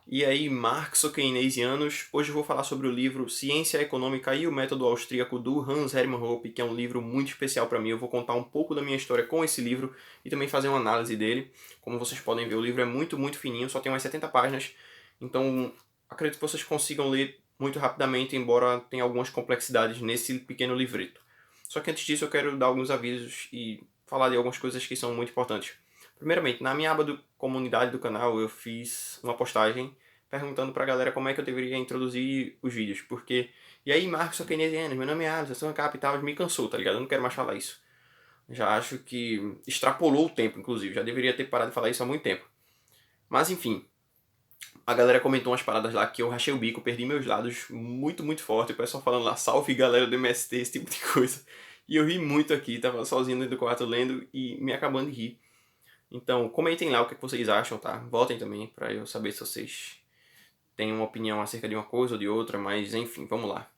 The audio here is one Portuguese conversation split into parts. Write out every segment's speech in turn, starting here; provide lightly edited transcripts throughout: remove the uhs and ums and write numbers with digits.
E aí, marxo-keynesianos, hoje eu vou falar sobre o livro Ciência Econômica e o Método Austríaco do Hans Hermann Hoppe, que é um livro muito especial para mim. Eu vou contar um pouco da minha história com esse livro e também fazer uma análise dele. Como vocês podem ver, o livro é muito, muito fininho, só tem umas 70 páginas, então acredito que vocês consigam ler muito rapidamente, embora tenha algumas complexidades nesse pequeno livreto. Só que antes disso eu quero dar alguns avisos e falar de algumas coisas que são muito importantes. Primeiramente, na minha aba do comunidade do canal eu fiz uma postagem perguntando pra galera como é que eu deveria introduzir os vídeos, porque... E aí, Marcos, sou keynesiano, meu nome é Alisson, eu sou uma capital, me cansou, tá ligado? Eu não quero mais falar isso. Já acho que extrapolou o tempo, inclusive, já deveria ter parado de falar isso há muito tempo. Mas enfim, a galera comentou umas paradas lá que eu rachei o bico, perdi meus lados muito, muito forte, o pessoal falando lá, salve galera do MST, esse tipo de coisa. E eu ri muito aqui, tava sozinho dentro do quarto lendo e me acabando de rir. Então, comentem lá o que vocês acham, tá? Votem também, pra eu saber se vocês têm uma opinião acerca de uma coisa ou de outra, mas enfim, vamos lá.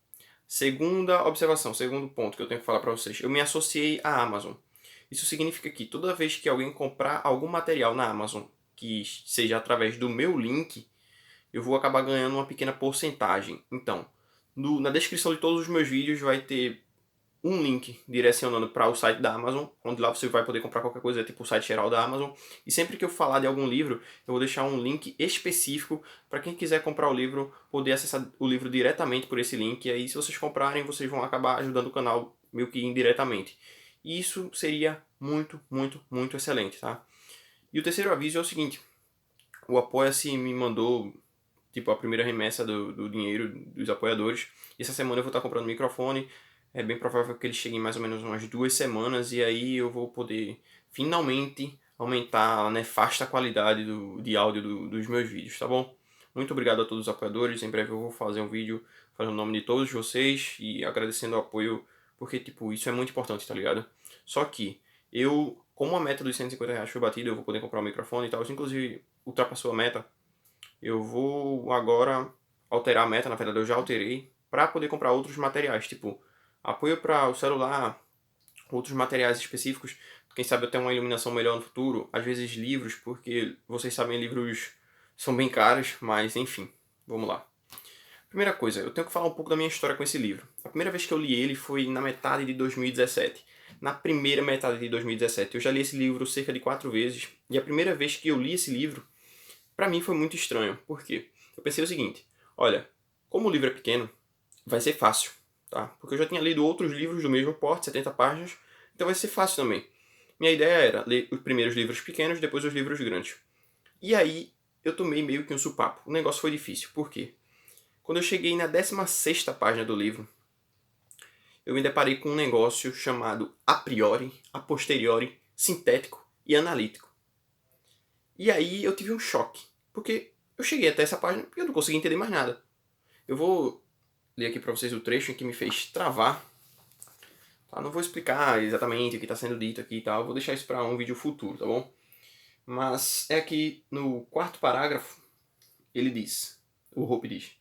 Segunda observação, segundo ponto que eu tenho que falar pra vocês. Eu me associei à Amazon. Isso significa que toda vez que alguém comprar algum material na Amazon, que seja através do meu link, eu vou acabar ganhando uma pequena porcentagem. Então, na descrição de todos os meus vídeos vai ter um link direcionando para o site da Amazon, onde lá você vai poder comprar qualquer coisa, tipo o site geral da Amazon. E sempre que eu falar de algum livro, eu vou deixar um link específico para quem quiser comprar o livro, poder acessar o livro diretamente por esse link. E aí, se vocês comprarem, vocês vão acabar ajudando o canal meio que indiretamente. E isso seria muito, muito, muito excelente, tá? E o terceiro aviso é o seguinte: o Apoia-se me mandou tipo a primeira remessa do dinheiro dos apoiadores. E essa semana eu vou estar comprando microfone. É bem provável que ele chegue em mais ou menos umas 2 semanas e aí eu vou poder finalmente aumentar a nefasta qualidade de áudio dos meus vídeos, tá bom? Muito obrigado a todos os apoiadores. Em breve eu vou fazer um vídeo falando o nome de todos vocês e agradecendo o apoio, porque tipo, isso é muito importante, tá ligado? Só que eu, como a meta dos R$ 150 foi batida, eu vou poder comprar um microfone e tal. Isso inclusive ultrapassou a meta. Eu vou agora alterar a meta, na verdade eu já alterei, para poder comprar outros materiais, tipo apoio para o celular, outros materiais específicos, quem sabe eu tenho uma iluminação melhor no futuro, às vezes livros, porque vocês sabem, livros são bem caros, mas enfim, vamos lá. Primeira coisa, eu tenho que falar um pouco da minha história com esse livro. A primeira vez que eu li ele foi na metade de 2017. Na primeira metade de 2017. Eu já li esse livro cerca de 4 vezes, e a primeira vez que eu li esse livro, pra mim foi muito estranho. Por quê? Eu pensei o seguinte: olha, como o livro é pequeno, vai ser fácil, tá? Porque eu já tinha lido outros livros do mesmo porte, 70 páginas, então vai ser fácil também. Minha ideia era ler os primeiros livros pequenos, depois os livros grandes. E aí eu tomei meio que um supapo. O negócio foi difícil. Por quê? Quando eu cheguei na 16ª página do livro, eu me deparei com um negócio chamado a priori, a posteriori, sintético e analítico. E aí eu tive um choque, porque eu cheguei até essa página e eu não consegui entender mais nada. Eu vou ler aqui para vocês o trecho em que me fez travar. Tá? Não vou explicar exatamente o que está sendo dito aqui e tal, vou deixar isso para um vídeo futuro, tá bom? Mas é que no quarto parágrafo ele diz, o Hoppe diz: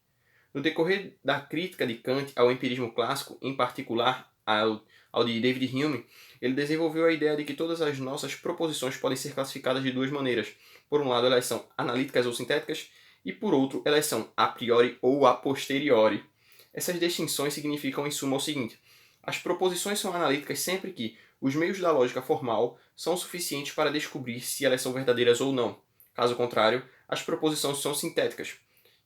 no decorrer da crítica de Kant ao empirismo clássico, em particular ao de David Hume, ele desenvolveu a ideia de que todas as nossas proposições podem ser classificadas de duas maneiras. Por um lado, elas são analíticas ou sintéticas, e por outro, elas são a priori ou a posteriori. Essas distinções significam, em suma, o seguinte: as proposições são analíticas sempre que os meios da lógica formal são suficientes para descobrir se elas são verdadeiras ou não. Caso contrário, as proposições são sintéticas.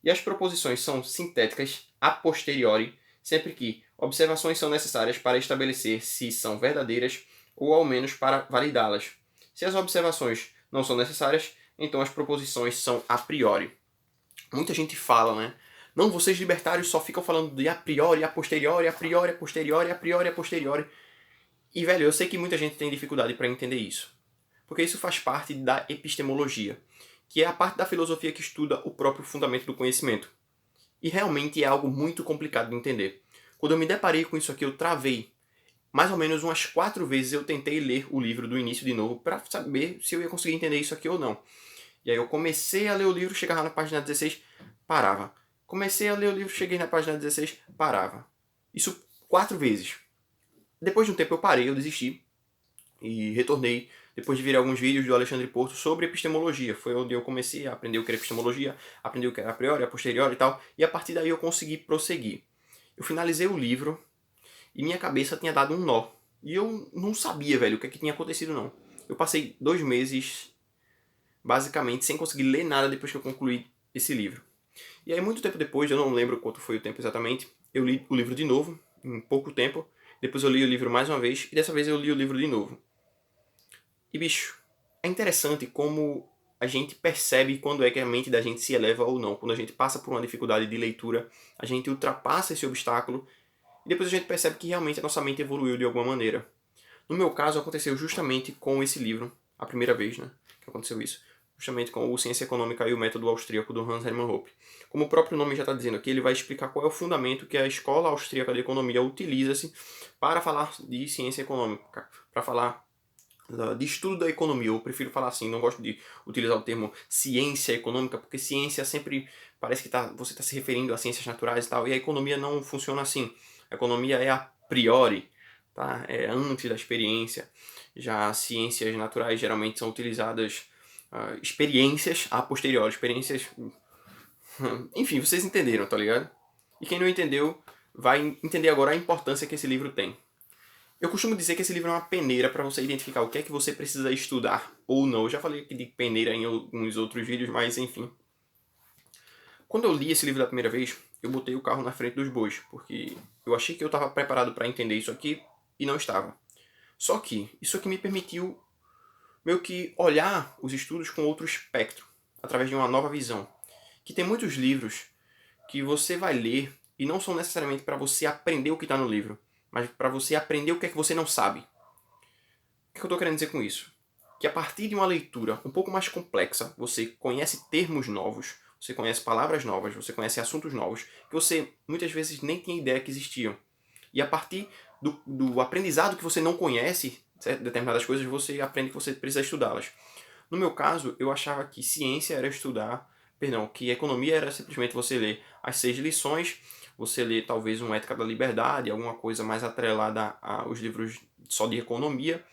E as proposições são sintéticas a posteriori, sempre que observações são necessárias para estabelecer se são verdadeiras ou ao menos para validá-las. Se as observações não são necessárias, então as proposições são a priori. Muita gente fala, né? Não, vocês libertários só ficam falando de a priori, a posteriori, a priori, a posteriori, a priori, a posteriori. E, velho, eu sei que muita gente tem dificuldade para entender isso. Porque isso faz parte da epistemologia, que é a parte da filosofia que estuda o próprio fundamento do conhecimento. E realmente é algo muito complicado de entender. Quando eu me deparei com isso aqui, eu travei. Mais ou menos umas 4 vezes eu tentei ler o livro do início de novo para saber se eu ia conseguir entender isso aqui ou não. E aí eu comecei a ler o livro, chegava na página 16, parava. Comecei a ler o livro, cheguei na página 16, parava. Isso 4 vezes. Depois de um tempo eu parei, eu desisti e retornei depois de ver alguns vídeos do Alexandre Porto sobre epistemologia. Foi onde eu comecei a aprender o que era epistemologia, aprender o que era a priori, a posteriori e tal, e a partir daí eu consegui prosseguir. Eu finalizei o livro e minha cabeça tinha dado um nó. E eu não sabia, velho, o que tinha acontecido, não. Eu passei 2 meses, basicamente, sem conseguir ler nada depois que eu concluí esse livro. E aí, muito tempo depois, eu não lembro quanto foi o tempo exatamente, eu li o livro de novo, em pouco tempo. Depois eu li o livro mais uma vez, e dessa vez eu li o livro de novo. E, bicho, é interessante como a gente percebe quando é que a mente da gente se eleva ou não. Quando a gente passa por uma dificuldade de leitura, a gente ultrapassa esse obstáculo, e depois a gente percebe que realmente a nossa mente evoluiu de alguma maneira. No meu caso, aconteceu justamente com esse livro, a primeira vez, né, que aconteceu isso. Justamente com o Ciência Econômica e o Método Austríaco do Hans Hermann Hoppe. Como o próprio nome já está dizendo aqui, ele vai explicar qual é o fundamento que a Escola Austríaca de Economia utiliza-se para falar de ciência econômica, para falar de estudo da economia. Eu prefiro falar assim, não gosto de utilizar o termo ciência econômica, porque ciência sempre parece que você está se referindo a ciências naturais e tal, e a economia não funciona assim. A economia é a priori, tá? É antes da experiência. Já as ciências naturais geralmente são utilizadas experiências a posteriori, experiências... Enfim, vocês entenderam, tá ligado? E quem não entendeu, vai entender agora a importância que esse livro tem. Eu costumo dizer que esse livro é uma peneira para você identificar o que é que você precisa estudar ou não. Eu já falei aqui de peneira em alguns outros vídeos, mas enfim. Quando eu li esse livro da primeira vez, eu botei o carro na frente dos bois, porque eu achei que eu estava preparado para entender isso aqui e não estava. Só que isso aqui me permitiu meio que olhar os estudos com outro espectro, através de uma nova visão. Que tem muitos livros que você vai ler e não são necessariamente para você aprender o que está no livro, mas para você aprender o que é que você não sabe. O que eu estou querendo dizer com isso? Que a partir de uma leitura um pouco mais complexa, você conhece termos novos, você conhece palavras novas, você conhece assuntos novos, que você muitas vezes nem tinha ideia que existiam. E a partir do aprendizado que você não conhece, certo? Determinadas coisas, você aprende que você precisa estudá-las. No meu caso, eu achava que ciência era estudar, perdão, que economia era simplesmente você ler as 6 lições, você ler talvez uma Ética da Liberdade, alguma coisa mais atrelada aos livros só de economia.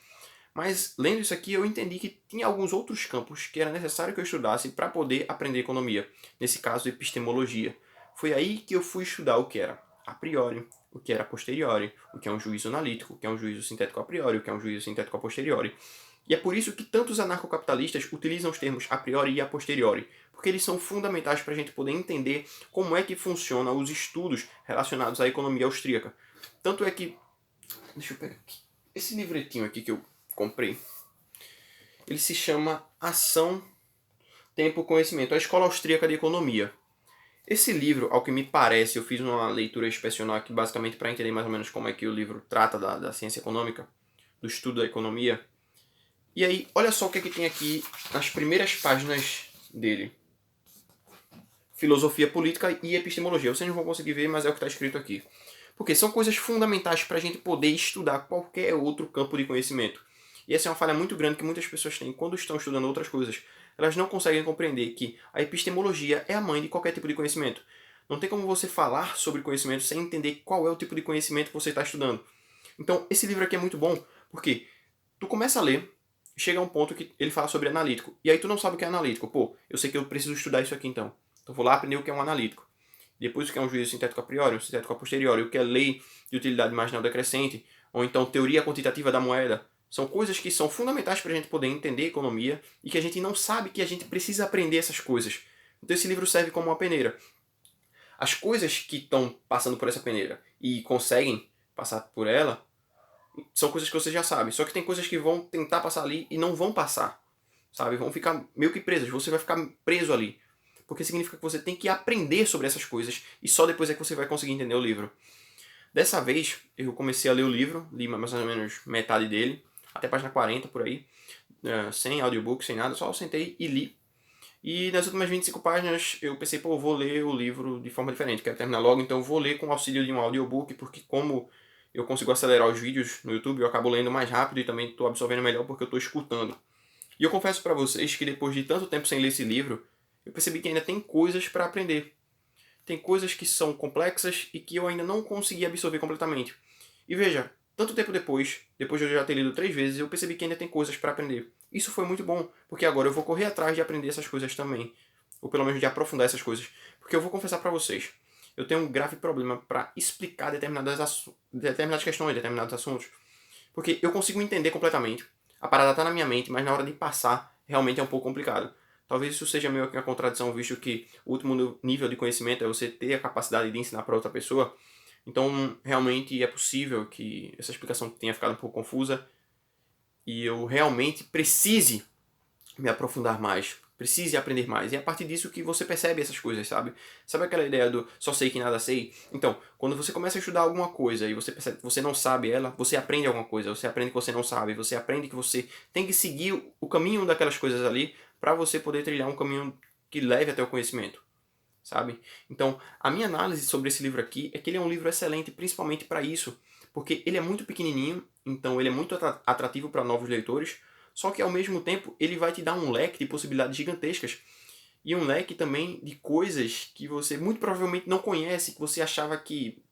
Mas lendo isso aqui eu entendi que tinha alguns outros campos que era necessário que eu estudasse para poder aprender economia. Nesse caso, epistemologia. Foi aí que eu fui estudar o que era a priori, o que era a posteriori, o que é um juízo analítico, o que é um juízo sintético a priori, o que é um juízo sintético a posteriori. E é por isso que tantos anarcocapitalistas utilizam os termos a priori e a posteriori, porque eles são fundamentais para a gente poder entender como é que funcionam os estudos relacionados à economia austríaca. Tanto é que... Deixa eu pegar aqui. Esse livretinho aqui que eu comprei, ele se chama Ação, Tempo, Conhecimento, a Escola Austríaca de Economia. Esse livro, ao que me parece, eu fiz uma leitura inspecional aqui basicamente para entender mais ou menos como é que o livro trata da ciência econômica, do estudo da economia. E aí, olha só o que é que tem aqui nas primeiras páginas dele. Filosofia política e epistemologia. Vocês não vão conseguir ver, mas é o que está escrito aqui. Porque são coisas fundamentais para a gente poder estudar qualquer outro campo de conhecimento. E essa é uma falha muito grande que muitas pessoas têm quando estão estudando outras coisas. Elas não conseguem compreender que a epistemologia é a mãe de qualquer tipo de conhecimento. Não tem como você falar sobre conhecimento sem entender qual é o tipo de conhecimento que você está estudando. Então, esse livro aqui é muito bom, porque tu começa a ler, chega a um ponto que ele fala sobre analítico. E aí tu não sabe o que é analítico. Pô, eu sei que eu preciso estudar isso aqui então. Então vou lá aprender o que é um analítico. Depois o que é um juízo sintético a priori, um sintético a posteriori, o que é lei de utilidade marginal decrescente, ou então teoria quantitativa da moeda. São coisas que são fundamentais para a gente poder entender economia e que a gente não sabe que a gente precisa aprender essas coisas. Então esse livro serve como uma peneira. As coisas que estão passando por essa peneira e conseguem passar por ela são coisas que você já sabe. Só que tem coisas que vão tentar passar ali e não vão passar. Sabe? Vão ficar meio que presas. Você vai ficar preso ali. Porque significa que você tem que aprender sobre essas coisas e só depois é que você vai conseguir entender o livro. Dessa vez, eu comecei a ler o livro, li mais ou menos metade dele, até a página 40 por aí, sem audiobook, sem nada, só eu sentei e li. E nas últimas 25 páginas eu pensei, pô, eu vou ler o livro de forma diferente, quero terminar logo, então eu vou ler com o auxílio de um audiobook, porque como eu consigo acelerar os vídeos no YouTube, eu acabo lendo mais rápido e também estou absorvendo melhor porque eu estou escutando. E eu confesso para vocês que depois de tanto tempo sem ler esse livro, eu percebi que ainda tem coisas para aprender. Tem coisas que são complexas e que eu ainda não consegui absorver completamente. E veja, tanto tempo depois de eu já ter lido 3 vezes, eu percebi que ainda tem coisas para aprender. Isso foi muito bom, porque agora eu vou correr atrás de aprender essas coisas também. Ou pelo menos de aprofundar essas coisas. Porque eu vou confessar para vocês, eu tenho um grave problema para explicar determinadas questões, determinados assuntos. Porque eu consigo entender completamente, a parada tá na minha mente, mas na hora de passar, realmente é um pouco complicado. Talvez isso seja meio que uma contradição, visto que o último nível de conhecimento é você ter a capacidade de ensinar para outra pessoa. Então, realmente é possível que essa explicação tenha ficado um pouco confusa e eu realmente precise me aprofundar mais, precise aprender mais. E é a partir disso que você percebe essas coisas, sabe? Sabe aquela ideia do só sei que nada sei? Então, quando você começa a estudar alguma coisa e você percebe que você não sabe ela, você aprende alguma coisa, você aprende que você não sabe, você aprende que você tem que seguir o caminho daquelas coisas ali para você poder trilhar um caminho que leve até o conhecimento, sabe? Então, a minha análise sobre esse livro aqui é que ele é um livro excelente, principalmente para isso, porque ele é muito pequenininho, então ele é muito atrativo para novos leitores, só que ao mesmo tempo ele vai te dar um leque de possibilidades gigantescas e um leque também de coisas que você muito provavelmente não conhece, que você achava que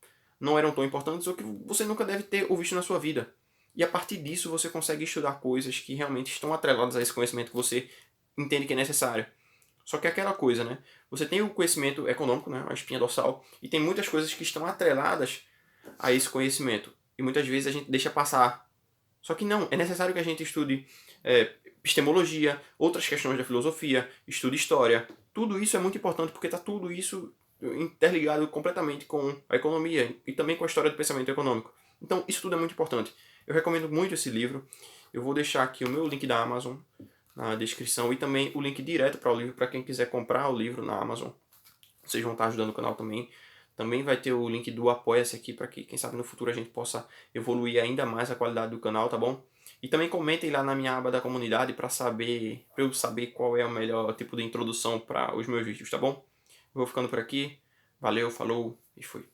não eram tão importantes ou que você nunca deve ter ouvido na sua vida. E a partir disso você consegue estudar coisas que realmente estão atreladas a esse conhecimento que você entende que é necessário. Só que é aquela coisa, né? Você tem o conhecimento econômico, né? A espinha dorsal, e tem muitas coisas que estão atreladas a esse conhecimento. E muitas vezes a gente deixa passar. Só que não, é necessário que a gente estude epistemologia, outras questões da filosofia, estude história. Tudo isso é muito importante porque está tudo isso interligado completamente com a economia e também com a história do pensamento econômico. Então, isso tudo é muito importante. Eu recomendo muito esse livro. Eu vou deixar aqui o meu link da Amazon na descrição e também o link direto para o livro para quem quiser comprar o livro na Amazon. Vocês vão estar ajudando o canal também. Também vai ter o link do Apoia-se aqui para que, quem sabe, no futuro a gente possa evoluir ainda mais a qualidade do canal, tá bom? E também comentem lá na minha aba da comunidade para eu saber qual é o melhor tipo de introdução para os meus vídeos, tá bom? Eu vou ficando por aqui. Valeu, falou e fui.